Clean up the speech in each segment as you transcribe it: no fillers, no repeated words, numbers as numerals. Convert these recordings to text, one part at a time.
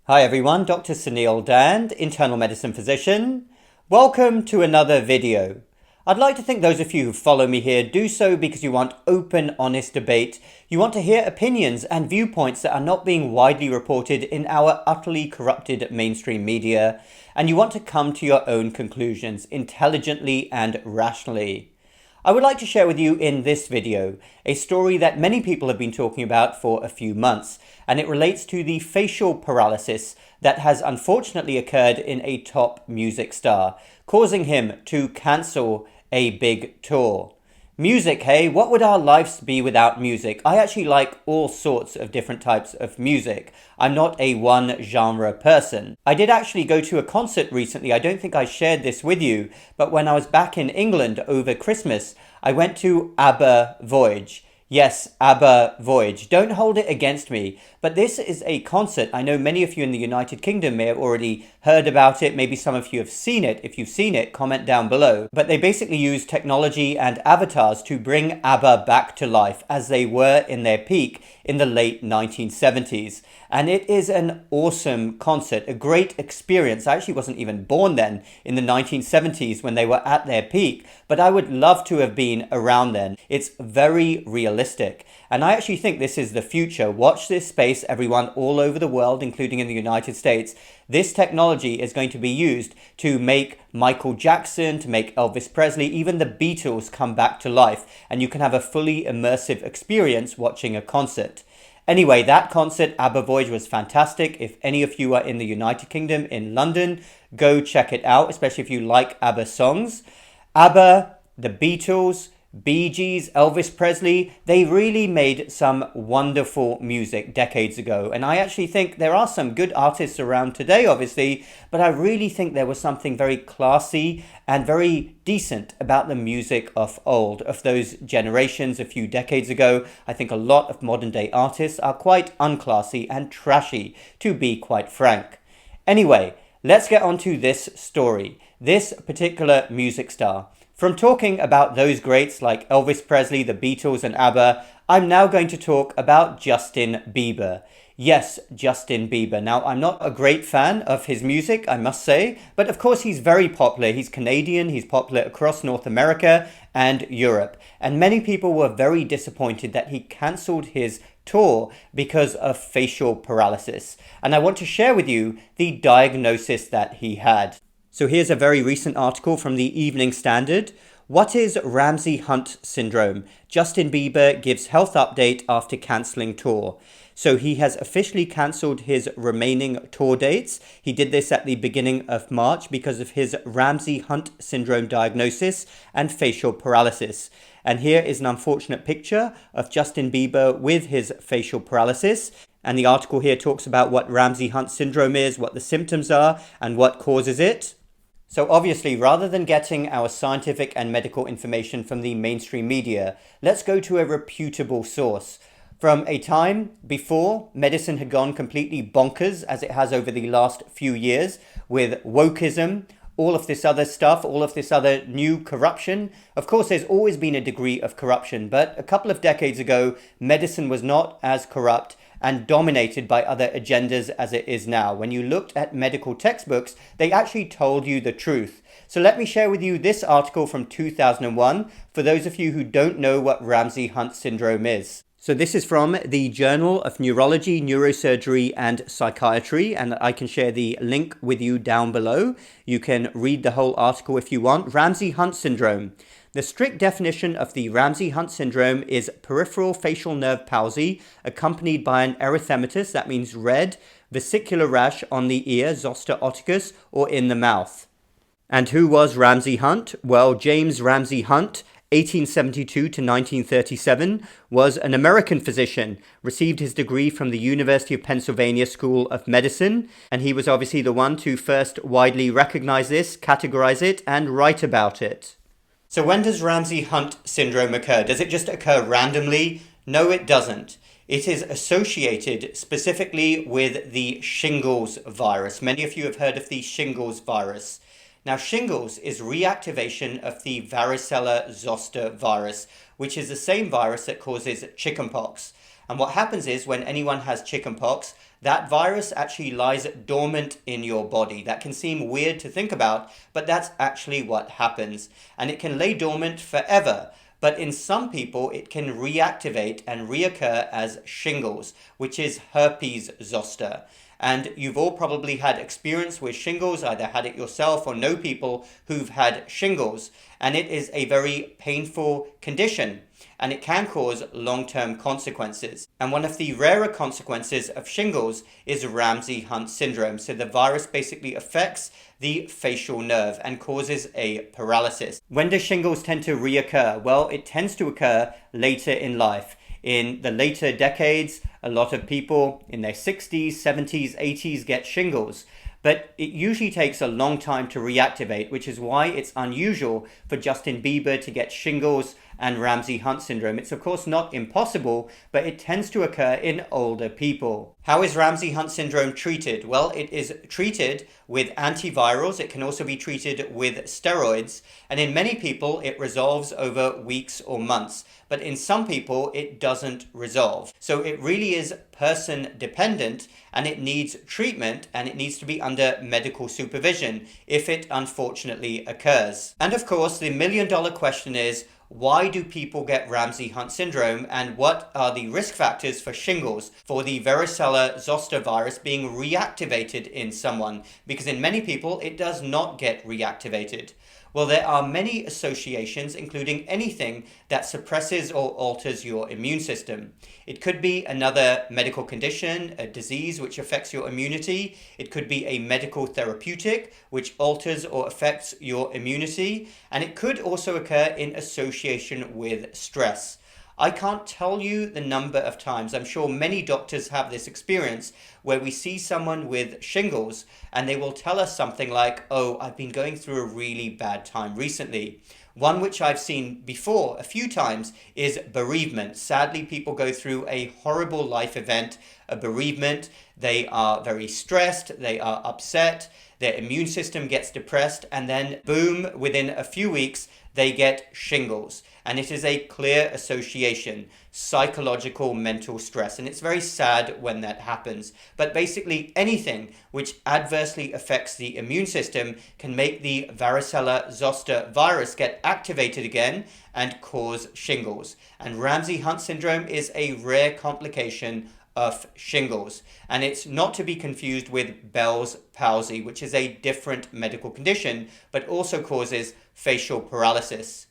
Hi everyone, Dr. Suneel Dhand, internal medicine physician. Welcome to another video. I'd like to think those of you who follow me here do so because you want open, honest debate. You want to hear opinions and viewpoints that are not being widely reported in our utterly corrupted mainstream media, and you want to come to your own conclusions intelligently and rationally. I would like to share with you in this video a story that many people have been talking about for a few months, and it relates to the facial paralysis that has unfortunately occurred in a top music star, causing him to cancel a big tour. Music, hey, what would our lives be without music? I actually like all sorts of different types of music. I'm not a one genre person. I did actually go to a concert recently. I don't think I shared this with you, but when I was back in England over Christmas, I went to ABBA Voyage. Yes, ABBA Voyage. Don't hold it against me, but this is a concert. I know many of you in the United Kingdom may have already heard about it. Maybe some of you have seen it. If you've seen it, comment down below. But they basically use technology and avatars to bring ABBA back to life as they were in their peak in the late 1970s. And it is an awesome concert, a great experience. I actually wasn't even born then in the 1970s when they were at their peak, but I would love to have been around then. It's very realistic. And I actually think this is the future. Watch this space, everyone all over the world, including in the United States. This technology is going to be used to make Michael Jackson, to make Elvis Presley, even the Beatles come back to life. And you can have a fully immersive experience watching a concert. Anyway, that concert, ABBA Voyage, was fantastic. If any of you are in the United Kingdom, in London, go check it out, especially if you like ABBA songs. ABBA, the Beatles, Bee Gees, Elvis Presley, they really made some wonderful music decades ago. And I actually think there are some good artists around today, obviously, but I really think there was something very classy and very decent about the music of old, of those generations a few decades ago. I think a lot of modern day artists are quite unclassy and trashy, to be quite frank. Anyway, let's get on to this story, this particular music star. From talking about those greats like Elvis Presley, the Beatles and ABBA, I'm now going to talk about Justin Bieber. Yes, Justin Bieber. Now, I'm not a great fan of his music, I must say, but of course he's very popular. He's Canadian, he's popular across North America and Europe. And many people were very disappointed that he cancelled his tour because of facial paralysis. And I want to share with you the diagnosis that he had. So here's a very recent article from the Evening Standard. What is Ramsay Hunt syndrome? Justin Bieber gives health update after cancelling tour. So he has officially cancelled his remaining tour dates. He did this at the beginning of March because of his Ramsay Hunt syndrome diagnosis and facial paralysis. And here is an unfortunate picture of Justin Bieber with his facial paralysis. And the article here talks about what Ramsay Hunt syndrome is, what the symptoms are, and what causes it. So obviously, rather than getting our scientific and medical information from the mainstream media, let's go to a reputable source. From a time before medicine had gone completely bonkers, as it has over the last few years, with wokeism, all of this other stuff, all of this other new corruption. Of course, there's always been a degree of corruption, but a couple of decades ago, medicine was not as corrupt and dominated by other agendas as it is now. When you looked at medical textbooks, they actually told you the truth. So let me share with you this article from 2001 for those of you who don't know what Ramsay Hunt syndrome is. So this is from the Journal of Neurology, Neurosurgery and Psychiatry, and I can share the link with you down below. You can read the whole article if you want. Ramsay Hunt syndrome. The strict definition of the Ramsay Hunt syndrome is peripheral facial nerve palsy accompanied by an erythematous, that means red, vesicular rash on the ear, zoster oticus, or in the mouth. And who was Ramsay Hunt? Well, James Ramsay Hunt, 1872 to 1937, was an American physician, received his degree from the University of Pennsylvania School of Medicine, and he was obviously the one to first widely recognize this, categorize it, and write about it. So when does Ramsay Hunt syndrome occur? Does it just occur randomly? No, it doesn't. It is associated specifically with the shingles virus. Many of you have heard of the shingles virus. Now, shingles is reactivation of the varicella zoster virus, which is the same virus that causes chickenpox. And what happens is when anyone has chickenpox, that virus actually lies dormant in your body. That can seem weird to think about, but that's actually what happens. And it can lay dormant forever. But in some people, it can reactivate and reoccur as shingles, which is herpes zoster. And you've all probably had experience with shingles, either had it yourself or know people who've had shingles. And it is a very painful condition, and it can cause long-term consequences. And one of the rarer consequences of shingles is Ramsay-Hunt syndrome. So the virus basically affects the facial nerve and causes a paralysis. When do shingles tend to reoccur? Well, it tends to occur later in life. In the later decades, a lot of people in their 60s, 70s, 80s get shingles. But it usually takes a long time to reactivate, which is why it's unusual for Justin Bieber to get shingles and Ramsay-Hunt syndrome. It's of course not impossible, but it tends to occur in older people. How is Ramsay-Hunt syndrome treated? Well, it is treated with antivirals. It can also be treated with steroids. And in many people, it resolves over weeks or months. But in some people, it doesn't resolve. So it really is person dependent, and it needs treatment, and it needs to be under medical supervision if it unfortunately occurs. And of course, the million-dollar question is, why do people get Ramsay-Hunt syndrome, and what are the risk factors for shingles, for the varicella zoster virus being reactivated in someone? Because in many people, it does not get reactivated. Well, there are many associations, including anything that suppresses or alters your immune system. It could be another medical condition, a disease which affects your immunity. It could be a medical therapeutic which alters or affects your immunity. And it could also occur in association with stress. I can't tell you the number of times, I'm sure many doctors have this experience, where we see someone with shingles and they will tell us something like, oh, I've been going through a really bad time recently. One which I've seen before a few times is bereavement. Sadly, people go through a horrible life event, a bereavement. They are very stressed, they are upset, their immune system gets depressed, and then boom, within a few weeks, they get shingles. And it is a clear association, psychological mental stress. And it's very sad when that happens. But basically anything which adversely affects the immune system can make the varicella zoster virus get activated again and cause shingles. And Ramsay-Hunt syndrome is a rare complication of shingles. And it's not to be confused with Bell's palsy, which is a different medical condition, but also causes facial paralysis.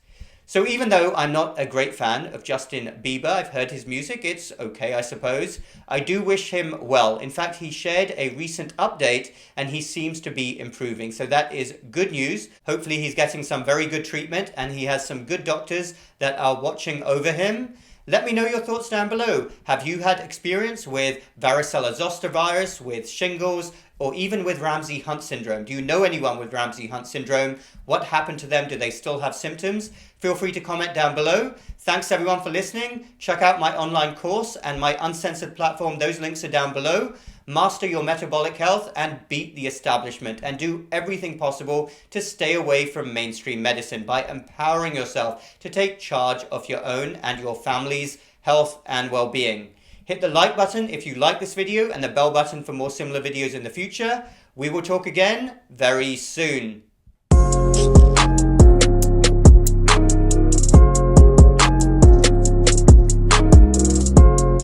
So even though I'm not a great fan of Justin Bieber, I've heard his music, it's okay, I suppose, I do wish him well. In fact, he shared a recent update and he seems to be improving. So that is good news. Hopefully he's getting some very good treatment and he has some good doctors that are watching over him. Let me know your thoughts down below. Have you had experience with varicella zoster virus, with shingles, or even with Ramsay-Hunt syndrome? Do you know anyone with Ramsay-Hunt syndrome? What happened to them? Do they still have symptoms? Feel free to comment down below. Thanks everyone for listening. Check out my online course and my Uncensored platform. Those links are down below. Master your metabolic health and beat the establishment, and do everything possible to stay away from mainstream medicine by empowering yourself to take charge of your own and your family's health and well-being. Hit the like button if you like this video and the bell button for more similar videos in the future. We will talk again very soon.